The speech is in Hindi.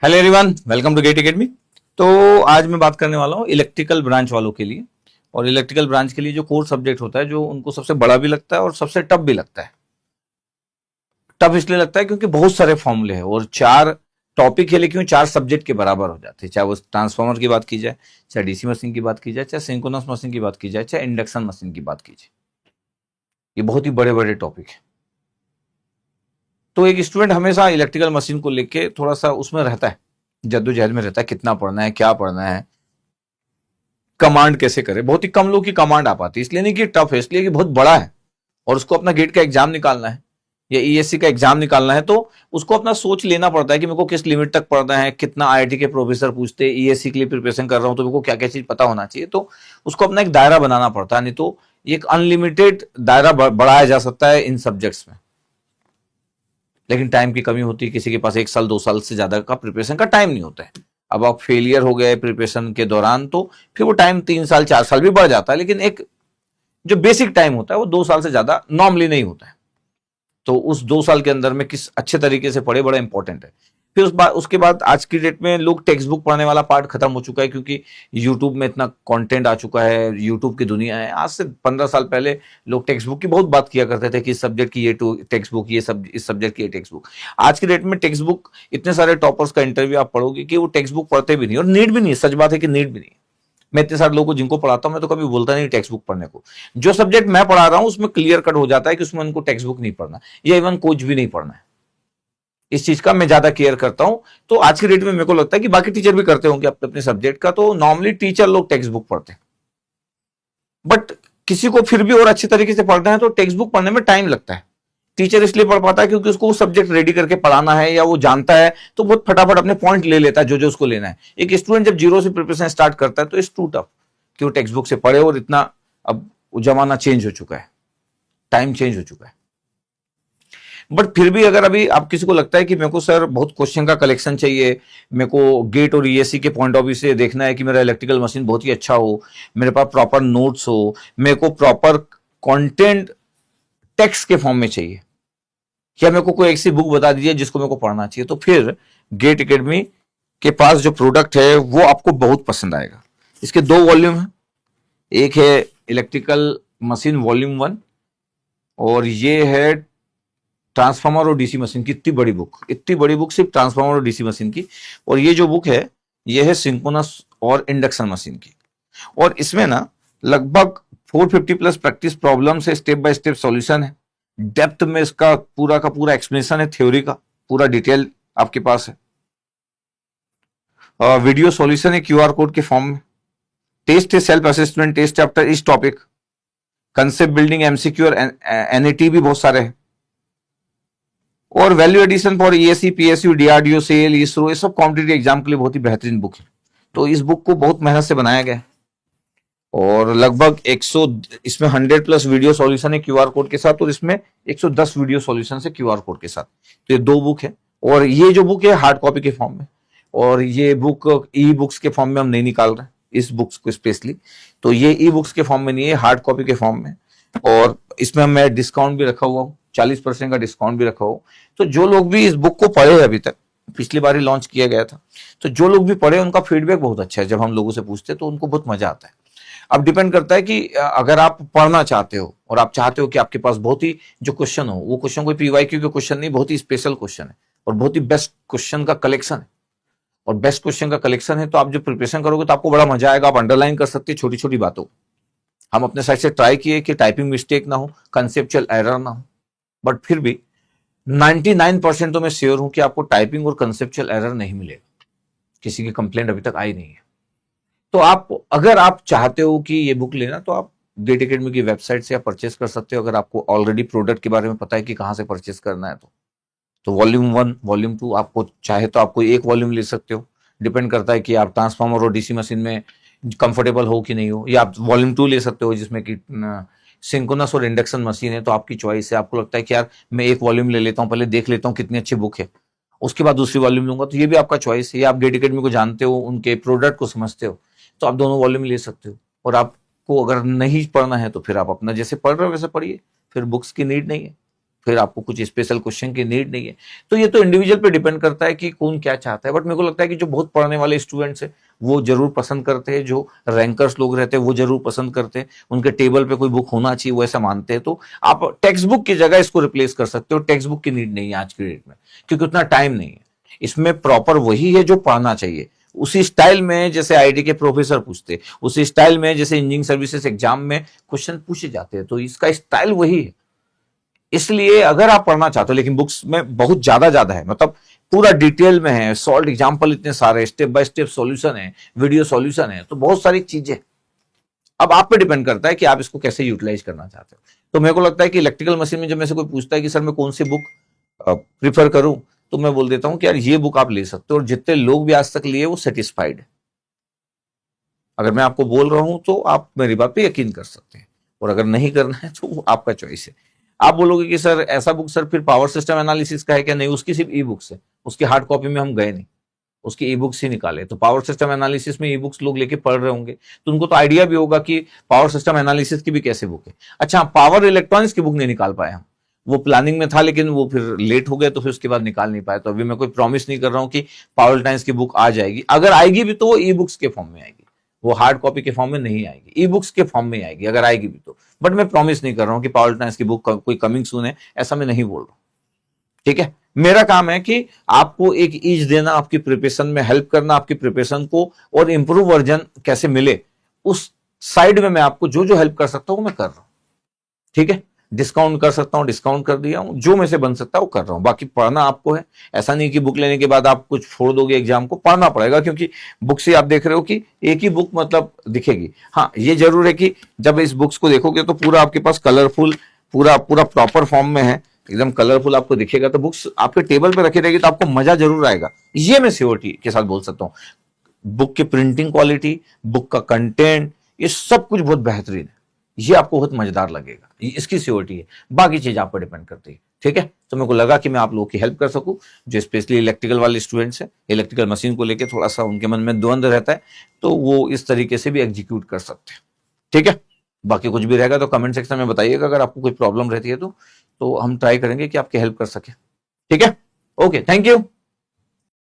Hello everyone, welcome to GATE academy. तो आज मैं बात करने वाला हूँ इलेक्ट्रिकल ब्रांच वालों के लिए। और इलेक्ट्रिकल ब्रांच के लिए जो कोर सब्जेक्ट होता है, जो उनको सबसे बड़ा भी लगता है और सबसे टफ भी लगता है। टफ इसलिए लगता है क्योंकि बहुत सारे फॉर्मूले हैं और चार टॉपिक है, लेकिन चार सब्जेक्ट के बराबर हो जाते हैं। चाहे वो ट्रांसफार्मर की बात की जाए, चाहे डीसी मशीन की बात की जाए, चाहे सिंक्रोनस मशीन की बात की जाए, चाहे इंडक्शन मशीन की बात की जाए। ये बहुत ही बड़े बड़े टॉपिक है। तो एक स्टूडेंट हमेशा इलेक्ट्रिकल मशीन को लेके थोड़ा सा उसमें रहता है, जद्दोजहद में रहता है, कितना पढ़ना है, क्या पढ़ना है, कमांड कैसे करे। बहुत ही कम लोग की कमांड आ पाती है, इसलिए नहीं कि टफ है, इसलिए कि बहुत बड़ा है और उसको अपना गेट का एग्जाम निकालना है या ईएससी का एग्जाम निकालना है। तो उसको अपना सोच लेना पड़ता है कि मेरे को किस लिमिट तक पढ़ना है, कितना आईआईटी के प्रोफेसर पूछते हैं, ईएससी के लिए प्रिपरेशन कर रहा हूं तो मेरे को क्या क्या चीज पता होना चाहिए। तो उसको अपना एक दायरा बनाना पड़ता है, नहीं तो एक अनलिमिटेड दायरा बढ़ाया जा सकता है इन सब्जेक्ट्स में। लेकिन टाइम की कमी होती है, किसी के पास 1 साल 2 साल से ज्यादा का प्रिपरेशन का टाइम नहीं होता है। अब आप फेलियर हो गए प्रिपरेशन के दौरान तो फिर वो टाइम 3 साल 4 साल भी बढ़ जाता है, लेकिन एक जो बेसिक टाइम होता है वो 2 साल से ज्यादा नॉर्मली नहीं होता है। तो उस 2 साल के अंदर में किस अच्छे तरीके से पढ़े, बड़ा इंपॉर्टेंट है। फिर उसके बाद आज की डेट में लोग टेक्स्ट बुक पढ़ने वाला पार्ट खत्म हो चुका है, क्योंकि यूट्यूब में इतना कंटेंट आ चुका है, यूट्यूब की दुनिया है। आज से 15 साल पहले लोग टेक्स्ट बुक की बहुत बात किया करते थे कि इस सब्जेक्ट की ये टेक्स्ट बुक, ये सब इस सब्जेक्ट की ये टेक्स्ट बुक। आज की डेट में टेक्स्ट बुक, इतने सारे टॉपर्स का इंटरव्यू आप पढ़ोगे कि वो टेक्स्ट बुक पढ़ते भी नहीं, और नीड भी नहीं है। सच बात है कि नीड भी नहीं है। मैं इतने सारे लोगों को जिनको पढ़ाता हूं, मैं तो कभी बोलता नहीं टेक्स्ट बुक पढ़ने को। जो सब्जेक्ट मैं पढ़ा रहा हूं उसमें क्लियर कट हो जाता है कि उसमें उनको टेक्स्ट बुक नहीं पढ़ना, या इवन कुछ भी नहीं पढ़ना है। इस चीज का मैं ज्यादा केयर करता हूं। तो आज की डेट में मेरे को लगता है कि बाकी टीचर भी करते होंगे अपने अपने सब्जेक्ट का। तो नॉर्मली टीचर लोग टेक्स्ट बुक पढ़ते हैं, बट किसी को फिर भी और अच्छे तरीके से पढ़ना है तो टेक्स्ट बुक पढ़ने में टाइम लगता है। टीचर इसलिए पढ़ पाता है क्योंकि उसको वो सब्जेक्ट रेडी करके पढ़ाना है, या वो जानता है तो बहुत फटाफट अपने पॉइंट ले लेता है जो जो उसको लेना है। एक स्टूडेंट जब जीरो से प्रिपरेशन स्टार्ट करता है तो इट्स टू टफ कि वो टेक्स्ट बुक से पढ़े। और इतना अब जमाना चेंज हो चुका है, टाइम चेंज हो चुका है। बट फिर भी अगर अभी आप किसी को लगता है कि मेरे को सर बहुत क्वेश्चन का कलेक्शन चाहिए, मेरे को गेट और ईएससी के पॉइंट ऑफ व्यू से देखना है कि मेरा इलेक्ट्रिकल मशीन बहुत ही अच्छा हो, मेरे पास प्रॉपर नोट्स हो, मेरे को प्रॉपर कंटेंट टेक्स्ट के फॉर्म में चाहिए, या मेरे को कोई ऐसी बुक बता दीजिए जिसको मेरे को पढ़ना चाहिए, तो फिर गेट एकेडमी के पास जो प्रोडक्ट है वो आपको बहुत पसंद आएगा। इसके 2 वॉल्यूम है। एक है इलेक्ट्रिकल मशीन वॉल्यूम 1, और ये है ट्रांसफार्मर और डीसी मशीन की। इतनी बड़ी बुक, इतनी बड़ी बुक सिर्फ ट्रांसफार्मर और डीसी मशीन की। और ये जो बुक है ये है सिंक्रोनस और इंडक्शन मशीन की। और इसमें ना लगभग 450 प्लस प्रैक्टिस प्रॉब्लम से स्टेप बाय स्टेप सॉल्यूशन है। डेप्थ में इसका पूरा का पूरा एक्सप्लेनेशन है, थ्योरी का पूरा डिटेल आपके पास है। वीडियो सॉल्यूशन है क्यूआर कोड के फॉर्म में। टेस्ट है, सेल्फ असेसमेंट टेस्ट आफ्टर इस टॉपिक। कंसेप्ट बिल्डिंग, एमसीक्यू और एनईटी भी बहुत सारे हैं। और value addition for ESC, PSU, DRDO, SAIL, ISRO, ये सब कॉम्पिटिटिव एग्जाम के लिए बहुत ही बेहतरीन बुक है। तो इस बुक को बहुत मेहनत से बनाया गया है। और लगभग 100 इसमें 100 प्लस वीडियो सॉल्यूशन है क्यूआर कोड के साथ, और इसमें 110 वीडियो सॉल्यूशन है क्यूआर कोड के साथ। तो ये 2 बुक है। और ये जो बुक है हार्ड कॉपी के फॉर्म में, और ये बुक ई बुक्स के फॉर्म में हम नहीं निकाल रहे इस बुक्स को स्पेशली। तो ये ई बुक्स के फॉर्म में नहीं है, हार्ड कॉपी के फॉर्म में। और इसमें मैं डिस्काउंट भी रखा हुआ हूँ, 40% का डिस्काउंट भी रखा हुआ। तो जो लोग भी इस बुक को पढ़े अभी तक, पिछली बार ही लॉन्च किया गया था, तो जो लोग भी पढ़े उनका फीडबैक बहुत अच्छा है। जब हम लोगों से पूछते हैं तो उनको बहुत मजा आता है। अब डिपेंड करता है कि अगर आप पढ़ना चाहते हो और आप चाहते हो कि आपके पास बहुत ही जो क्वेश्चन हो, वो क्वेश्चन कोई पीवाईक्यू के क्वेश्चन नहीं, बहुत ही स्पेशल क्वेश्चन है और बहुत ही बेस्ट क्वेश्चन का कलेक्शन है। और बेस्ट क्वेश्चन का कलेक्शन है तो आप जब प्रिपरेशन करोगे तो आपको बड़ा मजा आएगा। आप अंडरलाइन कर सकते हैं छोटी छोटी बातों। हम अपने साइड से ट्राई किए कि टाइपिंग मिस्टेक ना हो, कंसेप्चुअल एरर ना हो, बट फिर भी 99% तो मैं श्योर हूं कि आपको टाइपिंग और कंसेप्चुअल एरर नहीं मिलेगा। किसी की कंप्लेंट अभी तक आई नहीं है। तो आप अगर आप चाहते हो कि ये बुक लेना, तो आप गेट एकेडमी की वेबसाइट से आप परचेस कर सकते हो। अगर आपको ऑलरेडी प्रोडक्ट के बारे में पता है कि कहां से परचेस करना है तो वॉल्यूम 1 वॉल्यूम 2 आपको चाहे तो आपको एक वॉल्यूम ले सकते हो। डिपेंड करता है कि आप ट्रांसफार्मर और डीसी मशीन में कंफर्टेबल हो कि नहीं हो। या आप वॉल्यूम 2 ले सकते हो जिसमें कि सिंक्रोनस और इंडक्शन मशीन है। तो आपकी चॉइस है। आपको लगता है कि यार मैं एक वॉल्यूम ले लेता हूँ, पहले देख लेता हूँ कितनी अच्छी बुक है, उसके बाद दूसरी वॉल्यूम लूंगा, तो ये भी आपका चॉइस है। या आप गेट एकेडमी को जानते हो, उनके प्रोडक्ट को समझते हो, तो आप दोनों वॉल्यूम ले सकते हो। और आपको अगर नहीं पढ़ना है तो फिर आप अपना जैसे पढ़ रहे हो वैसे पढ़िए, फिर बुक्स की नीड नहीं है। फिर आपको कुछ स्पेशल क्वेश्चन की नीड नहीं है। तो ये तो इंडिविजुअल पे डिपेंड करता है कि कौन क्या चाहता है, बट मेरे को लगता है कि जो बहुत पढ़ने वाले स्टूडेंट्स हैं वो जरूर पसंद करते हैं, जो रैंकर्स लोग रहते हैं वो जरूर पसंद करते हैं, उनके टेबल पे कोई बुक होना चाहिए वो ऐसा मानते हैं। तो आप टेक्स्ट बुक की जगह इसको रिप्लेस कर सकते हो, टेक्स्ट बुक की नीड नहीं है आज की डेट में, क्योंकि उतना टाइम नहीं है। इसमें प्रॉपर वही है जो पढ़ना चाहिए, उसी स्टाइल में जैसे आईटी के प्रोफेसर पूछते, उसी स्टाइल में जैसे इंजीनियरिंग सर्विसेज एग्जाम में क्वेश्चन पूछे जाते हैं, तो इसका स्टाइल वही है। इसलिए अगर आप पढ़ना चाहते हो, लेकिन बुक्स में बहुत ज्यादा है, मतलब पूरा डिटेल में है, सॉल्व एग्जाम्पल इतने सारे, स्टेप बाय स्टेप सॉल्यूशन है, वीडियो सॉल्यूशन है, तो बहुत सारी चीजें। अब आप पे डिपेंड करता है कि आप इसको कैसे यूटिलाइज करना चाहते हो। तो मेरे को लगता है कि इलेक्ट्रिकल मशीन में जब मेरे से कोई पूछता है कि सर मैं कौन सी बुक प्रिफर करूं, तो मैं बोल देता हूं कि यार ये बुक आप ले सकते हो, और जितने लोग भी आज तक लिए वो सेटिस्फाइड है। अगर मैं आपको बोल रहा हूं तो आप मेरी बात पे यकीन कर सकते हैं, और अगर नहीं करना है तो वो आपका चॉइस है। आप बोलोगे कि सर ऐसा बुक सर फिर पावर सिस्टम एनालिसिस का है क्या? नहीं, उसकी सिर्फ ई बुक्स है, उसकी हार्ड कॉपी में हम गए नहीं, उसकी ई बुक्स ही निकाले। तो पावर सिस्टम एनालिसिस में ई बुक्स लोग लेके पढ़ रहे होंगे, तो उनको तो आइडिया भी होगा कि पावर सिस्टम एनालिसिस की भी कैसे बुक है। अच्छा, पावर इलेक्ट्रॉनिक्स की बुक नहीं निकाल पाए हम, वो प्लानिंग में था लेकिन वो फिर लेट हो गया, तो फिर उसके बाद निकाल नहीं पाए। तो अभी मैं कोई प्रॉमिस नहीं कर रहा हूं कि पावर इलेक्ट्रॉनिक्स की बुक आ जाएगी, अगर आएगी भी तो वो ई बुक्स के फॉर्म में आएगी, वो हार्ड कॉपी के फॉर्म में नहीं आएगी, ई बुक्स के फॉर्म में आएगी अगर आएगी भी तो। बट मैं प्रॉमिस नहीं कर रहा हूं कि पावर इलेक्ट्रॉनिक्स की बुक कोई कमिंग सून है, ऐसा मैं नहीं बोल रहा हूं। ठीक है, मेरा काम है कि आपको एक ईज देना, आपकी प्रिपरेशन में हेल्प करना, आपकी प्रिपरेशन को और इंप्रूव वर्जन कैसे मिले, उस साइड में मैं आपको जो जो हेल्प कर सकता हूं वो मैं कर रहा हूं। ठीक है, डिस्काउंट कर सकता हूं डिस्काउंट कर दिया हूं, जो में से बन सकता है वो कर रहा हूं। बाकी पढ़ना आपको है, ऐसा नहीं कि बुक लेने के बाद आप कुछ छोड़ दोगे, एग्जाम को पढ़ना पड़ेगा, क्योंकि बुक से आप देख रहे हो कि एक ही बुक मतलब दिखेगी। हाँ, ये जरूर है कि जब इस बुक्स को देखोगे तो पूरा आपके पास कलरफुल, पूरा पूरा प्रॉपर फॉर्म में है, एकदम कलरफुल आपको दिखेगा, तो बुक्स आपके टेबल पे रखी रहेगी तो आपको मजा जरूर आएगा, ये मैं श्योरिटी के साथ बोल सकता हूँ। बुक की प्रिंटिंग क्वालिटी, बुक का कंटेंट, ये सब कुछ बहुत बेहतरीन है, ये आपको बहुत मजेदार लगेगा, ये इसकी सियोरिटी है। बाकी चीज आप पर डिपेंड करती है। ठीक है, तो मेरे को लगा कि मैं आप लोगों की हेल्प कर सकूं, जो स्पेशली इलेक्ट्रिकल वाले स्टूडेंट्स हैं, इलेक्ट्रिकल मशीन को लेकर थोड़ा सा उनके मन में द्वंद्व रहता है, तो वो इस तरीके से भी एग्जीक्यूट कर सकते हैं। ठीक है, बाकी कुछ भी रहेगा तो कमेंट सेक्शन में बताइएगा, अगर आपको कोई प्रॉब्लम रहती है तो हम ट्राई करेंगे कि आपकी हेल्प कर सके। ठीक है, ओके, थैंक यू।